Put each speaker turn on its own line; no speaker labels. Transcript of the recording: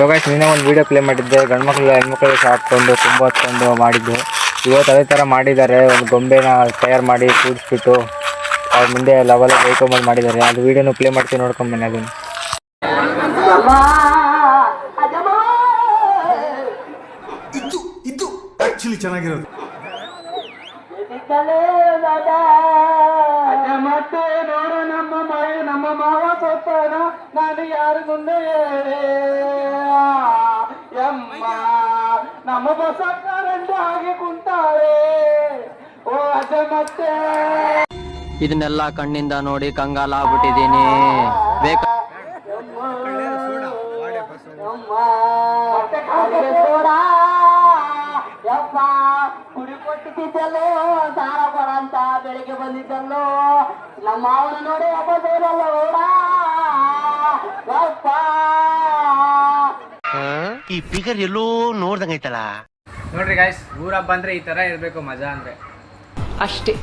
So guys ನಿನ್ನೆ ಒಂದು video play ಮಾಡಿದ್ದೆ, ಗಂಡ್ಮಕ್ಳು ಹೆಣ್ಮಕ್ಳು ಹಾಕ್ಕೊಂಡು ತುಂಬ ಹೊತ್ಕೊಂಡು ಮಾಡಿದ್ದು. ಇವತ್ತು ಅದೇ ಥರ ಮಾಡಿದ್ದಾರೆ. ಒಂದು ಗೊಂಬೆನ ತಯಾರು ಮಾಡಿ ಕೂಡಿಸ್ಬಿಟ್ಟು ಅವ್ರ ಮುಂದೆ ಲೆವೆಲ್ ಬೇಯ್ಕೊಂಬಂದು ಮಾಡಿದ್ದಾರೆ. ಅದು ವೀಡಿಯೋನು ಪ್ಲೇ ಮಾಡ್ತೀವಿ, ನೋಡ್ಕೊಂಬನ್ನಿ ಅದನ್ನು.
ಇದು ಆಕ್ಚುಲಿ ಚೆನ್ನಾಗಿರೋದು.
ಮತ್ತೆ ನೋಡು ನಮ್ಮ ಮಾವ ಸೊಪ್ಪನ ನಾನು ಯಾರು ಮುಂದೆ ಯಮ್ಮ ನಮ್ಮ ಬಸ ಕರೆಂಟ್ ಹಾಗೆ ಕುಂತಾಳೆ. ಓ ಅಜ್ಜ ಮತ್ತೆ
ಇದನ್ನೆಲ್ಲ ಕಣ್ಣಿಂದ ನೋಡಿ ಕಂಗಾಲಾಗ್ಬಿಟ್ಟಿದ್ದೀನಿ.
ಯಪ್ಪ ಕುಡಿ ಕೊಟ್ಟಿದ್ದಲ್ಲೋ ಸಾರ ಕೊಡಂತ ಬೆಳಿಗ್ಗೆ ಬಂದಿದ್ದಲ್ಲೋ ನಮ್ಮ ಮಾವನ ನೋಡಿ ಹಬ್ಬ ಸೇರಲ್ಲ ಓಡ ಯಪ್ಪ.
ಈ ಫಿಗರ್ ಎಲ್ಲೋ ನೋಡ್ದಂಗೈತಲ್ಲ.
ನೋಡ್ರಿ ಗಾಯ್ಸ್, ಊರ ಹಬ್ಬ ಅಂದ್ರೆ ಈ ತರ ಇರಬೇಕು, ಮಜಾ ಅಂದ್ರೆ
ಅಷ್ಟೇ.